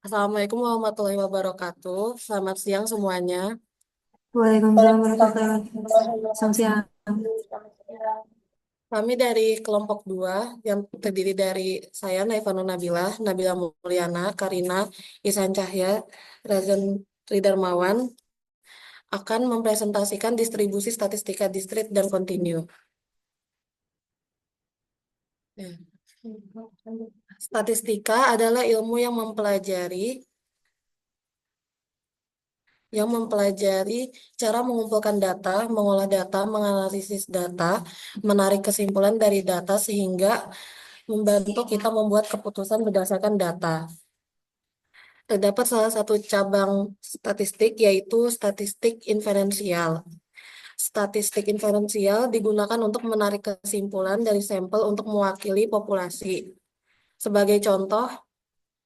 Assalamualaikum warahmatullahi wabarakatuh. Selamat siang semuanya. Waalaikumsalam warahmatullahi wabarakatuh. Selamat siang. Kami dari kelompok 2 yang terdiri dari saya, Naifanu Nabilah, Nabila Mulyana, Karina, Ihsan Cahya, Razan Ridarmawan, akan mempresentasikan distribusi statistika diskrit dan kontinu. Ya. Statistika adalah ilmu yang mempelajari cara mengumpulkan data, mengolah data, menganalisis data, menarik kesimpulan dari data sehingga membantu kita membuat keputusan berdasarkan data. Terdapat salah satu cabang statistik yaitu statistik inferensial. Statistik inferensial digunakan untuk menarik kesimpulan dari sampel untuk mewakili populasi. Sebagai contoh,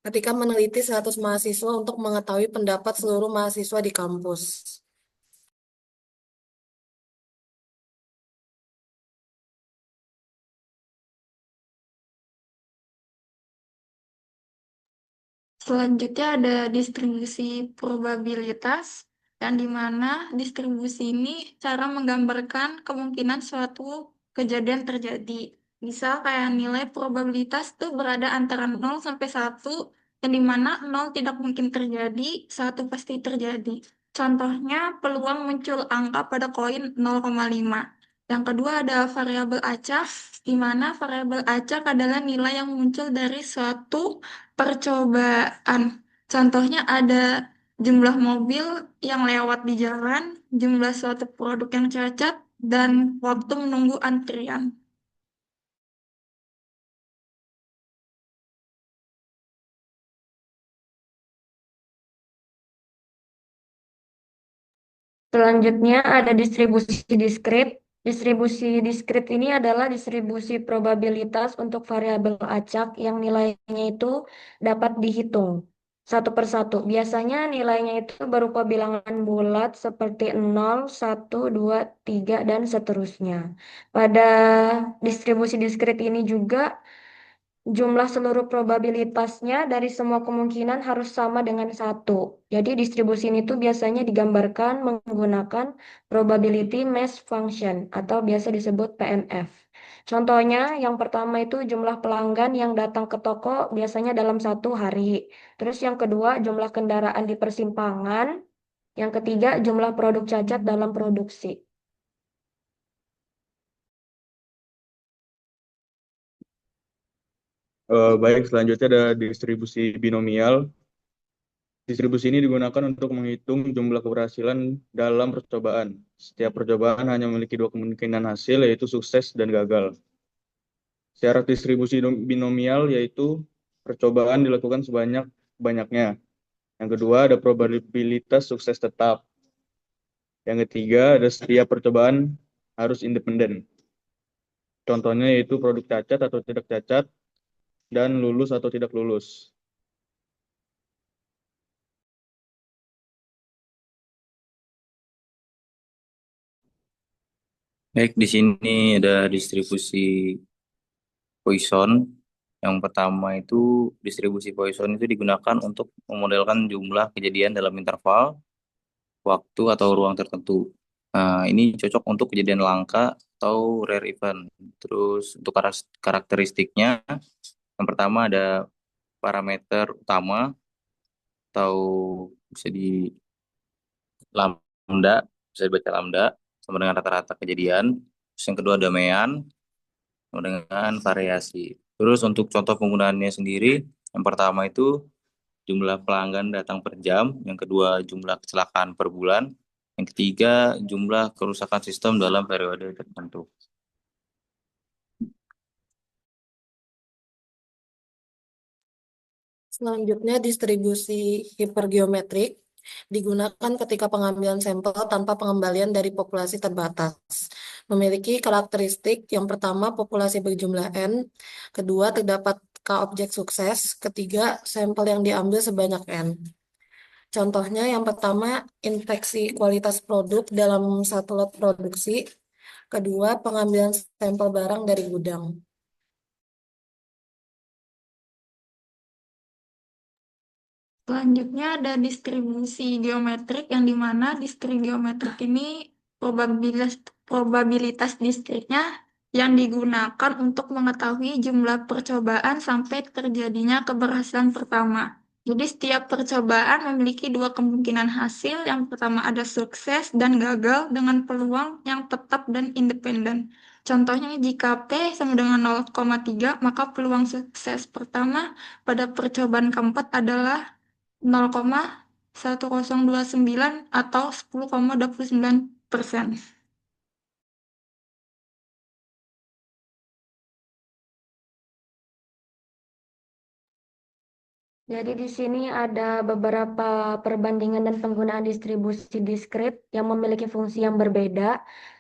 ketika meneliti 100 mahasiswa untuk mengetahui pendapat seluruh mahasiswa di kampus. Selanjutnya ada distribusi probabilitas, yang dimana distribusi ini cara menggambarkan kemungkinan suatu kejadian terjadi. Misal kayak nilai probabilitas tuh berada antara 0 sampai 1, yang dimana 0 tidak mungkin terjadi, 1 pasti terjadi. Contohnya peluang muncul angka pada koin 0,5. Yang kedua ada variabel acak, di mana variabel acak adalah nilai yang muncul dari suatu percobaan. Contohnya ada jumlah mobil yang lewat di jalan, jumlah suatu produk yang cacat, dan waktu menunggu antrian. Selanjutnya ada distribusi diskrit. Distribusi diskrit ini adalah distribusi probabilitas untuk variabel acak yang nilainya itu dapat dihitung satu per satu. Biasanya nilainya itu berupa bilangan bulat seperti 0, 1, 2, 3, dan seterusnya. Pada distribusi diskrit ini juga jumlah seluruh probabilitasnya dari semua kemungkinan harus sama dengan satu. Jadi distribusi ini tuh biasanya digambarkan menggunakan probability mass function atau biasa disebut PMF. Contohnya yang pertama itu jumlah pelanggan yang datang ke toko biasanya dalam 1 hari. Terus yang kedua jumlah kendaraan di persimpangan. Yang ketiga jumlah produk cacat dalam produksi. Baik, selanjutnya ada distribusi binomial. Distribusi ini digunakan untuk menghitung jumlah keberhasilan dalam percobaan. Setiap percobaan hanya memiliki dua kemungkinan hasil, yaitu sukses dan gagal. Syarat distribusi binomial yaitu percobaan dilakukan sebanyak-banyaknya. Yang kedua, ada probabilitas sukses tetap. Yang ketiga, ada setiap percobaan harus independen. Contohnya yaitu produk cacat atau tidak cacat, dan lulus atau tidak lulus. Baik, di sini ada distribusi Poisson. Yang pertama itu distribusi Poisson itu digunakan untuk memodelkan jumlah kejadian dalam interval, waktu atau ruang tertentu. Nah, ini cocok untuk kejadian langka atau rare event. Terus untuk karakteristiknya, yang pertama ada parameter utama atau bisa di lambda, bisa dibaca lambda sama dengan rata-rata kejadian. Terus yang kedua ada mean sama dengan variasi. Terus untuk contoh penggunaannya sendiri, yang pertama itu jumlah pelanggan datang per jam, yang kedua jumlah kecelakaan per bulan, yang ketiga jumlah kerusakan sistem dalam periode tertentu. Selanjutnya, distribusi hipergeometrik digunakan ketika pengambilan sampel tanpa pengembalian dari populasi terbatas. Memiliki karakteristik yang pertama, populasi berjumlah N, kedua, terdapat K objek sukses, ketiga, sampel yang diambil sebanyak N. Contohnya yang pertama, inspeksi kualitas produk dalam satu lot produksi, kedua, pengambilan sampel barang dari gudang. Selanjutnya ada distribusi geometrik yang dimana distrik geometrik ini probabilitas distriknya yang digunakan untuk mengetahui jumlah percobaan sampai terjadinya keberhasilan pertama. Jadi setiap percobaan memiliki dua kemungkinan hasil. Yang pertama ada sukses dan gagal dengan peluang yang tetap dan independen. Contohnya jika P sama dengan 0,3, maka peluang sukses pertama pada percobaan keempat adalah 0,1029 atau 10,29%. Jadi di sini ada beberapa perbandingan dan penggunaan distribusi diskrit yang memiliki fungsi yang berbeda.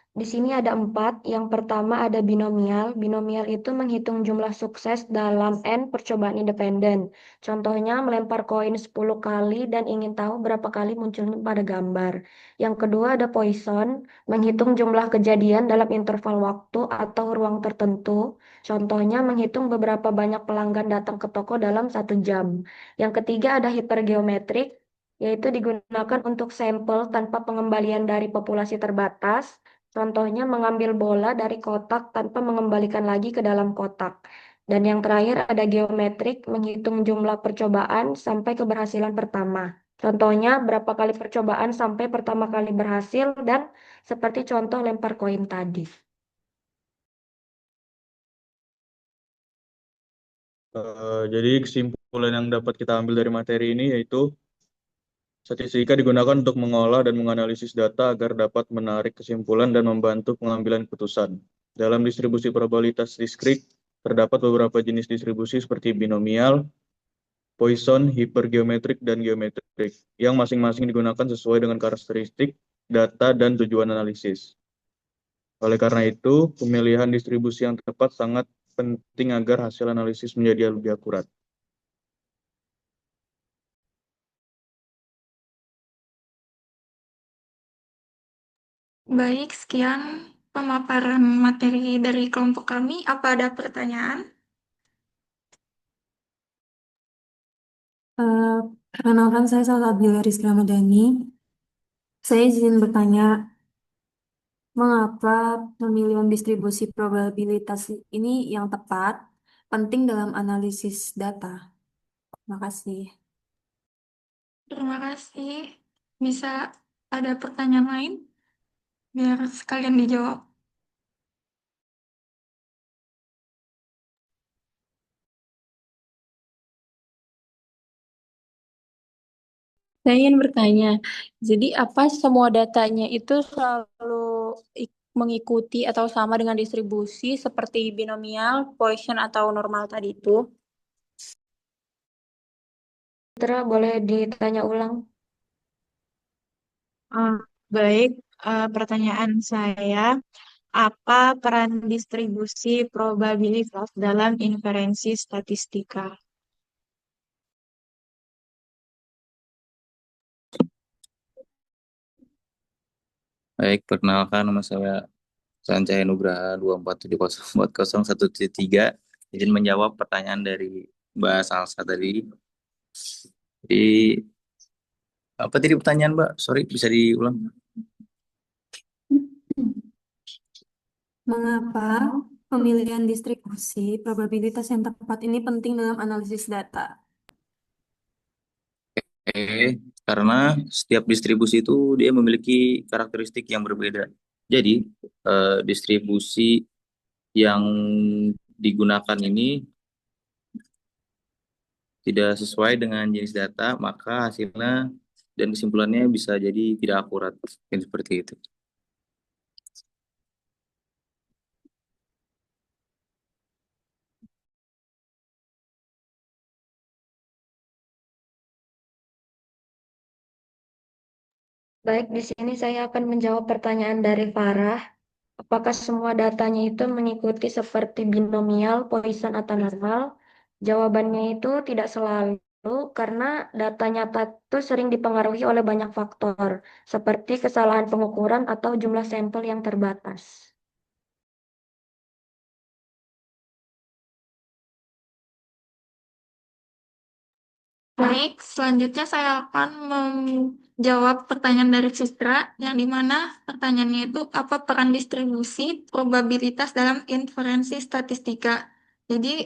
Di sini ada 4. Yang pertama ada binomial. Binomial itu menghitung jumlah sukses dalam N percobaan independen. Contohnya melempar koin 10 kali dan ingin tahu berapa kali munculnya pada gambar. Yang kedua ada Poisson, menghitung jumlah kejadian dalam interval waktu atau ruang tertentu. Contohnya menghitung beberapa banyak pelanggan datang ke toko dalam 1 jam. Yang ketiga ada hipergeometrik, yaitu digunakan untuk sampel tanpa pengembalian dari populasi terbatas. Contohnya mengambil bola dari kotak tanpa mengembalikan lagi ke dalam kotak. Dan yang terakhir ada geometrik, menghitung jumlah percobaan sampai keberhasilan pertama. Contohnya berapa kali percobaan sampai pertama kali berhasil dan seperti contoh lempar koin tadi. Jadi kesimpulan yang dapat kita ambil dari materi ini yaitu statistika digunakan untuk mengolah dan menganalisis data agar dapat menarik kesimpulan dan membantu pengambilan keputusan. Dalam distribusi probabilitas diskrit, terdapat beberapa jenis distribusi seperti binomial, Poisson, hipergeometrik, dan geometrik, yang masing-masing digunakan sesuai dengan karakteristik, data, dan tujuan analisis. Oleh karena itu, pemilihan distribusi yang tepat sangat penting agar hasil analisis menjadi lebih akurat. Baik, sekian pemaparan materi dari kelompok kami. Apa ada pertanyaan? Perkenalkan, saya Salsabila Rizky Ramadhani. Saya izin bertanya, mengapa pemilihan distribusi probabilitas ini yang tepat penting dalam analisis data? Terima kasih. Terima kasih. Bisa ada pertanyaan lain? Biar sekalian dijawab. Saya ingin bertanya, jadi apa semua datanya itu selalu mengikuti atau sama dengan distribusi seperti binomial, Poisson, atau normal tadi itu? Putra, boleh ditanya ulang? Baik, pertanyaan saya, apa peran distribusi probabilitas dalam inferensi statistika? Baik, perkenalkan nama saya Sancaya Nugraha 247040173. Izin menjawab pertanyaan dari Mbak Salsa tadi. Jadi, apa tadi pertanyaan Mbak? Sorry, bisa diulang? Mengapa pemilihan distribusi probabilitas yang tepat ini penting dalam analisis data? Karena setiap distribusi itu dia memiliki karakteristik yang berbeda. Jadi, distribusi yang digunakan ini tidak sesuai dengan jenis data, maka hasilnya dan kesimpulannya bisa jadi tidak akurat. Mungkin seperti itu. Baik, di sini saya akan menjawab pertanyaan dari Farah. Apakah semua datanya itu mengikuti seperti binomial, Poisson, atau normal? Jawabannya itu tidak selalu, karena data nyata itu sering dipengaruhi oleh banyak faktor, seperti kesalahan pengukuran atau jumlah sampel yang terbatas. Baik, selanjutnya saya akan menjawab pertanyaan dari Citra, yang dimana pertanyaannya itu apa peran distribusi probabilitas dalam inferensi statistika. Jadi,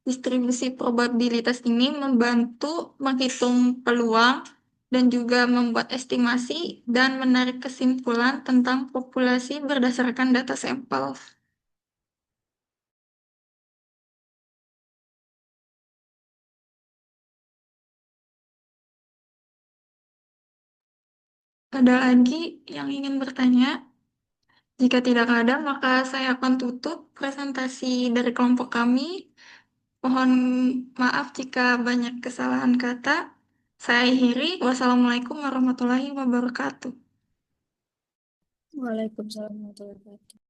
distribusi probabilitas ini membantu menghitung peluang dan juga membuat estimasi dan menarik kesimpulan tentang populasi berdasarkan data sampel. Ada lagi yang ingin bertanya? Jika tidak ada, maka saya akan tutup presentasi dari kelompok kami. Mohon maaf jika banyak kesalahan kata. Saya akhiri. Wassalamualaikum warahmatullahi wabarakatuh. Waalaikumsalam warahmatullahi wabarakatuh.